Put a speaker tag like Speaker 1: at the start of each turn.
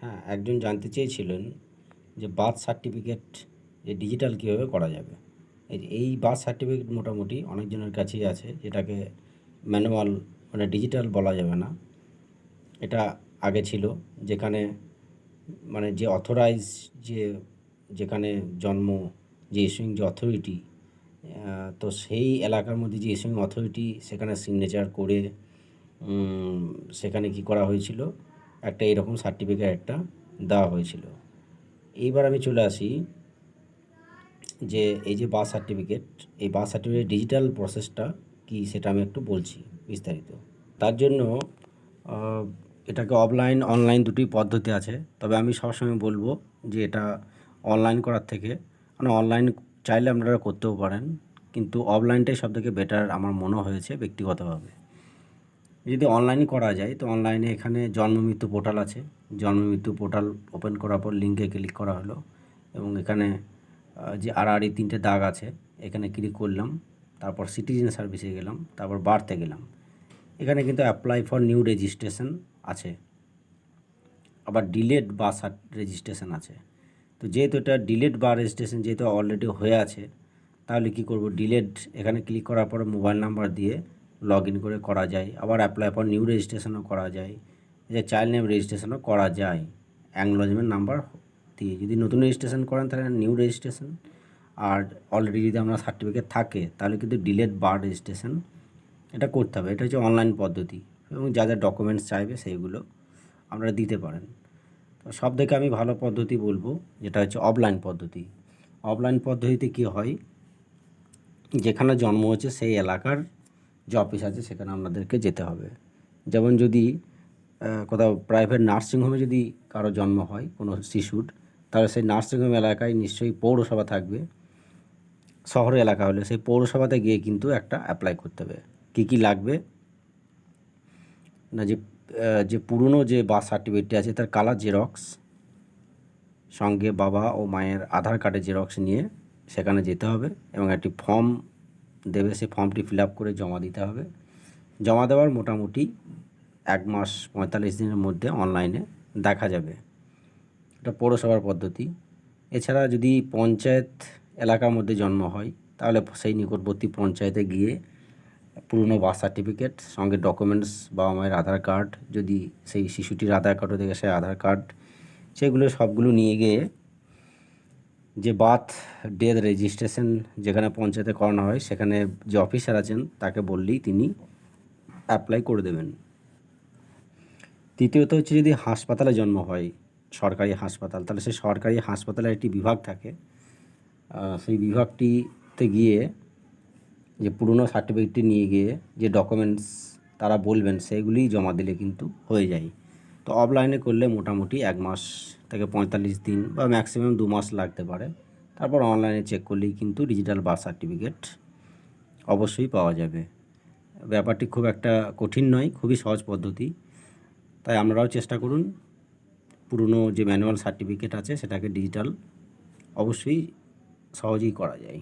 Speaker 1: হ্যাঁ, একজন জানতে চেয়েছিলেন যে বার্থ সার্টিফিকেট যে ডিজিটাল কীভাবে করা যাবে। এই বার্থ সার্টিফিকেট মোটামুটি অনেকজনের কাছেই আছে, যেটাকে ম্যানুয়াল মানে ডিজিটাল বলা যাবে না। এটা আগে ছিল, যেখানে মানে যে অথরাইজ যে যেখানে জন্ম যে ইস্যুইং যে অথরিটি, তো সেই এলাকার মধ্যে যে ইস্যুইং অথরিটি সেখানে সিগনেচার করে সেখানে কি করা হয়েছিল, একটা এরকম সার্টিফিকেট একটা দেওয়া হয়েছিল। এইবার আমি চলে আসি যে এই যে বার্থ সার্টিফিকেট, এই বার্থ সার্টিফিকেট ডিজিটাল প্রসেসটা কি সেটা আমি একটু বলছি বিস্তারিত। তার জন্য আহ, এটাকে অফলাইন অনলাইন দুটি পদ্ধতি আছে, তবে আমি সবসময় বলবো যে এটা অনলাইন করার থেকে, মানে অনলাইন চাইলে আপনারা করতেও পারেন, কিন্তু অফলাইনটাই সবথেকে বেটার আমার মনে হয়েছে ব্যক্তিগতভাবে। যদি অনলাইনে করা যায় তো অনলাইনে এখানে জন্ম মৃত্যু পোর্টাল আছে। জন্ম মৃত্যু পোর্টাল ওপেন করার পর লিঙ্কে ক্লিক করা হলো এবং এখানে যে আড়াআড়ি তিনটে দাগ আছে এখানে ক্লিক করলাম। তারপর সিটিজেন সার্ভিসে গেলাম, তারপর বার্থে গেলাম। এখানে কিন্তু অ্যাপ্লাই ফর নিউ রেজিস্ট্রেশন আছে, আবার ডিলেড বা রেজিস্ট্রেশন আছে। তো যেহেতু এটা ডিলেড বা রেজিস্ট্রেশন যেহেতু অলরেডি হয়ে আছে, তাহলে কি করব, ডিলেড এখানে ক্লিক করার পরে মোবাইল নাম্বার দিয়ে লগ ইন করে করা যায়। আবার অ্যাপ্লাই ফর নিউ রেজিস্ট্রেশনও করা যায়, যে চাইল্ড নেম রেজিস্ট্রেশনও করা যায় অ্যাকনোলেজমেন্ট নাম্বার দিয়ে। যদি নতুন রেজিস্ট্রেশন করেন তাহলে নিউ রেজিস্ট্রেশন, আর অলরেডি যদি আপনার সার্টিফিকেট থাকে তাহলে কিন্তু ডিলেড বা রেজিস্ট্রেশন এটা করতে হবে। এটা হচ্ছে অনলাইন পদ্ধতি এবং যা যা ডকুমেন্টস চাইবে সেইগুলো আপনারা দিতে পারেন। তো সব থেকে আমি ভালো পদ্ধতি বলবো যেটা হচ্ছে অফলাইন পদ্ধতি। অফলাইন পদ্ধতিতে কী হয়, যেখানে জন্ম হয়েছে সেই এলাকার যে অফিস আছে সেখানে আপনাদেরকে যেতে হবে। যেমন যদি কোথাও প্রাইভেট নার্সিংহোমে যদি কারো জন্ম হয় কোনো শিশুর, তাহলে সেই নার্সিংহোম এলাকায় নিশ্চয়ই পৌরসভা থাকবে। শহর এলাকা হলে সেই পৌরসভাতে গিয়ে কিন্তু একটা অ্যাপ্লাই করতে হবে। কী কী লাগবে না, যে পুরনো যে বার্থ সার্টিফিকেটটি আছে তার কালার জেরক্স, সঙ্গে বাবা ও মায়ের আধার কার্ডের জেরক্স নিয়ে সেখানে যেতে হবে এবং একটি ফর্ম দেবে, সেই ফর্মটি ফিল আপ করে জমা দিতে হবে। জমা দেওয়ার মোটামুটি 1 মাস 45 দিনের মধ্যে অনলাইনে দেখা যাবে। এটা পৌরসভার পদ্ধতি। এছাড়া যদি পঞ্চায়েত এলাকার মধ্যে জন্ম হয় তাহলে সেই নিকটবর্তী পঞ্চায়েতে গিয়ে পুরনো বার্থ সার্টিফিকেট সঙ্গে ডকুমেন্টস, বাবা মায়ের আধার কার্ড, যদি সেই শিশুটির আধার কার্ডও দেখে সেই আধার কার্ড, সেগুলো সবগুলো নিয়ে গিয়ে যে বার্থ ডেথ রেজিস্ট্রেশন যেখানে পঞ্চায়েতে করানো হয় সেখানে যে অফিসার আছেন তাকে বললেই তিনি অ্যাপ্লাই করে দেবেন। তৃতীয়ত হচ্ছে যদি হাসপাতালে জন্ম হয়, সরকারি হাসপাতাল, তাহলে সেই সরকারি হাসপাতালের একটি বিভাগ থাকে। সেই বিভাগটিতে গিয়ে যে পুরনো সার্টিফিকেটটি নিয়ে গিয়ে যে ডকুমেন্টস তারা বলবেন সেইগুলি জমা দিলে কিন্তু হয়ে যায়। তো অফলাইনে করলে মোটামুটি 1 মাস থেকে 45 দিন বা ম্যাক্সিমাম 2 মাস লাগতে পারে। তারপর অনলাইনে চেক করলেই কিন্তু ডিজিটাল বার্থ সার্টিফিকেট অবশ্যই পাওয়া যাবে। ব্যাপারটি খুব একটা কঠিন নয়, খুবই সহজ পদ্ধতি। তাই আপনারাও চেষ্টা করুন, পুরনো যে ম্যানুয়াল সার্টিফিকেট আছে সেটাকে ডিজিটাল অবশ্যই সহজেই করা যায়।